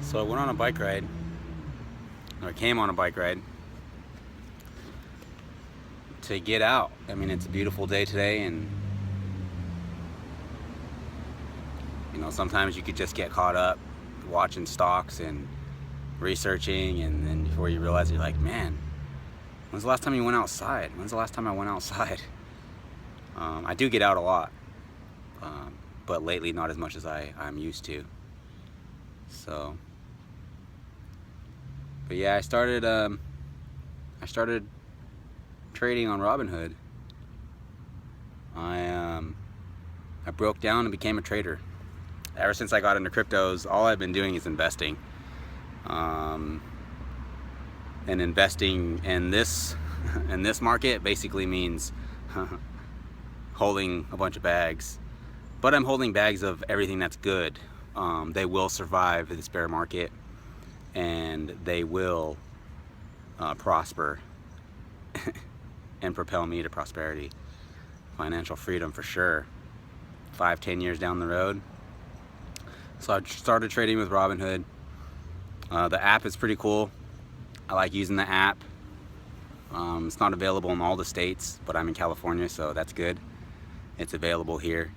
So I went on a bike ride, or came on a bike ride to get out. I mean, it's a beautiful day today, and sometimes you could just get caught up watching stocks and researching, and then before you realize, you're like, man, when's the last time you went outside? When's the last time I went outside? I do get out a lot, but lately not as much as I'm used to. So, but yeah, I started trading on Robinhood. I broke down and became a trader. Ever since I got into cryptos, all I've been doing is investing. And investing in this market basically means holding a bunch of bags. But I'm holding bags of everything that's good. They will survive this bear market, and they will prosper and propel me to prosperity, financial freedom for sure, 5-10 years down the road. So I started trading with Robinhood. The app is pretty cool. I like using the app. It's not available in all the states, but I'm in California, so that's good. It's available here.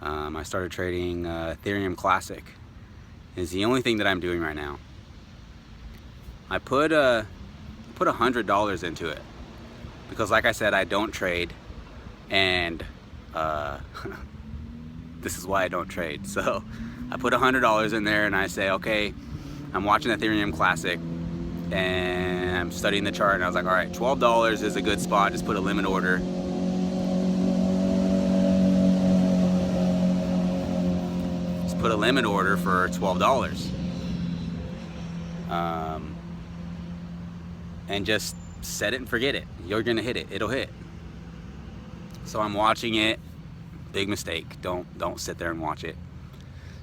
I started trading Ethereum Classic. Is the only thing that I'm doing right now. I put $100 into it because, like I said, I don't trade, and this is why I don't trade. So I put $100 in there, and I say, okay, I'm watching Ethereum Classic, and I'm studying the chart, and I was like, all right, $12 is a good spot. Just put a limit order. Just put a limit order for $12. And just set it and forget it. You're gonna hit it. It'll hit. So I'm watching it. Big mistake. Don't sit there and watch it.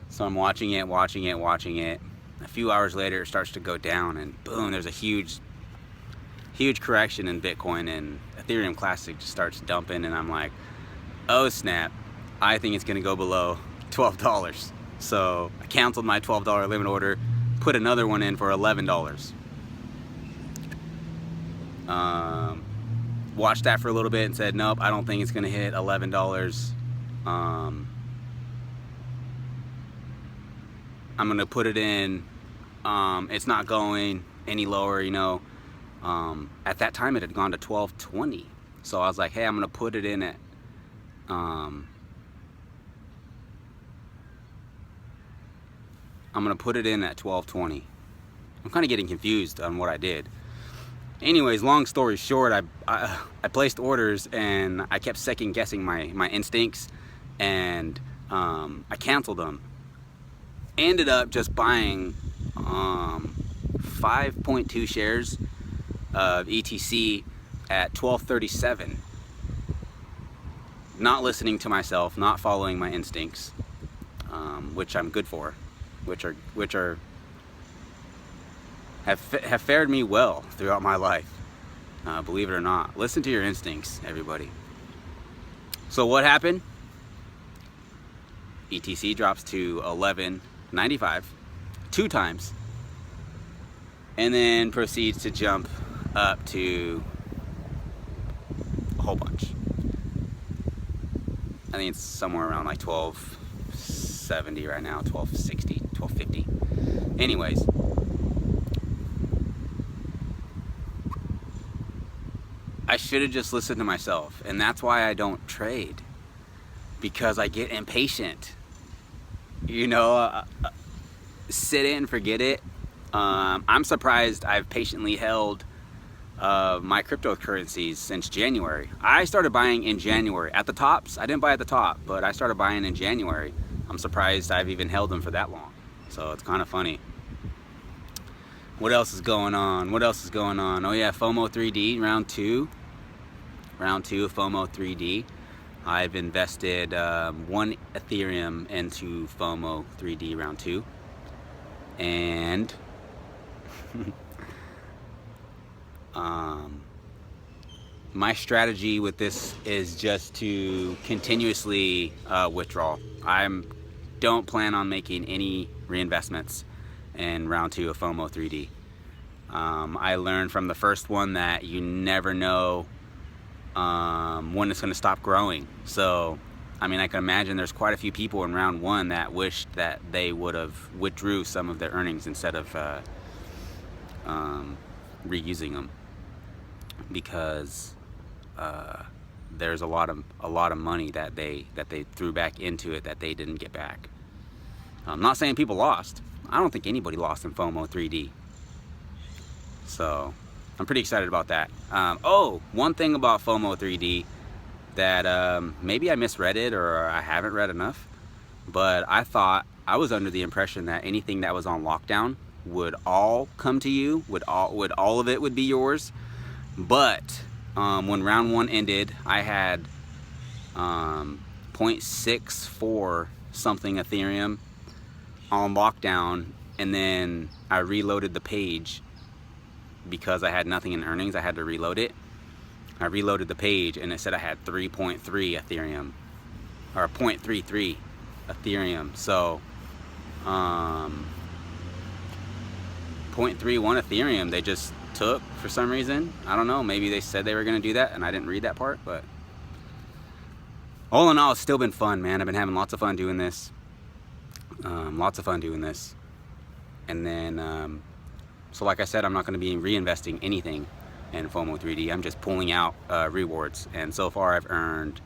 So I'm watching it. A few hours later, it starts to go down, and boom, there's a huge correction in Bitcoin, and Ethereum Classic just starts dumping, and I'm like, oh snap, I think it's gonna go below $12. So I canceled my $12 limit order, put another one in for $11. Watched that for a little bit and said, nope, I don't think it's gonna hit $11. I'm gonna put it in. It's not going any lower, At that time, it had gone to $12.20. So I was like, hey, I'm gonna put it in at I'm gonna put it in at $12.20. I'm kind of getting confused on what I did. Anyways, long story short, I placed orders, and I kept second guessing my instincts, and I canceled them. Ended up just buying 5.2 shares of ETC at $12.37. Not listening to myself, not following my instincts, which I'm good for, which have fared me well throughout my life. Believe it or not, listen to your instincts, everybody. So what happened? ETC drops to $11.95 two times, and then proceeds to jump up to a whole bunch. I think it's somewhere around like $12.70 right now, $12.60, $12.50. Anyways, I should have just listened to myself, and that's why I don't trade, because I get impatient. Sit it and forget it. I'm surprised I've patiently held my cryptocurrencies since January. I started buying in January at the tops. I didn't buy at the top, but I started buying in January. I'm surprised I've even held them for that long. So it's kind of funny. What else is going on? Oh yeah, Fomo 3D round 2 of Fomo 3D. I've invested 1 Ethereum into Fomo 3D round 2, and my strategy with this is just to continuously withdraw. I don't plan on making any reinvestments in round 2 of Fomo 3D. I learned from the first one that you never know when it's going to stop growing. So, I mean, I can imagine there's quite a few people in round 1 that wished that they would have withdrew some of their earnings instead of reusing them, because there's a lot of money that they threw back into it that they didn't get back. I'm not saying people lost. I don't think anybody lost in Fomo 3D. So I'm pretty excited about that. Oh, one thing about Fomo 3D that maybe I misread it or I haven't read enough, but I was under the impression that anything that was on lockdown would all come to you, would all of it would be yours. But when round 1 ended, I had 0.64 something Ethereum on lockdown, and then I reloaded the page because I had nothing in earnings. I had to reload it. I reloaded the page and it said I had 3.3 Ethereum, or 0.33 Ethereum. So 0.31 Ethereum they just took for some reason. I don't know, maybe they said they were going to do that and I didn't read that part. But all in all, it's still been fun, man. I've been having lots of fun doing this. And then so like I said, I'm not going to be reinvesting anything in Fomo 3D. I'm just pulling out rewards, and so far I've earned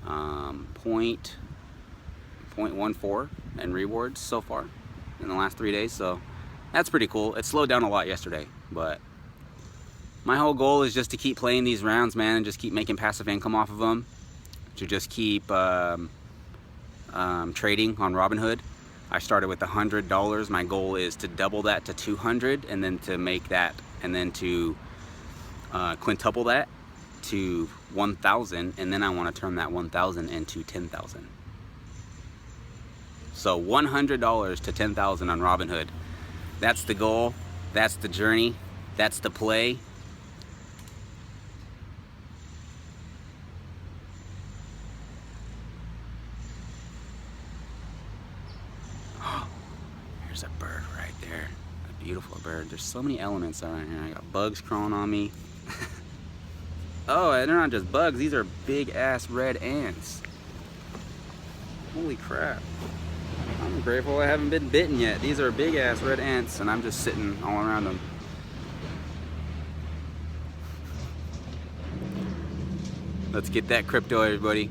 0.14 in rewards so far in the last 3 days. So that's pretty cool. It slowed down a lot yesterday, but my whole goal is just to keep playing these rounds, man, and just keep making passive income off of them, to just keep trading on Robinhood. I started with $100. My goal is to double that to 200, and then to make that, and then to quintuple that to 1,000, and then I want to turn that 1,000 into 10,000. So $100 to 10,000 on Robinhood. That's the goal. That's the journey. That's the play. There's a bird right there. A beautiful bird. There's so many elements around here. I got bugs crawling on me. Oh, and they're not just bugs. These are big ass red ants. Holy crap. I'm grateful I haven't been bitten yet. These are big ass red ants, and I'm just sitting all around them. Let's get that crypto, everybody.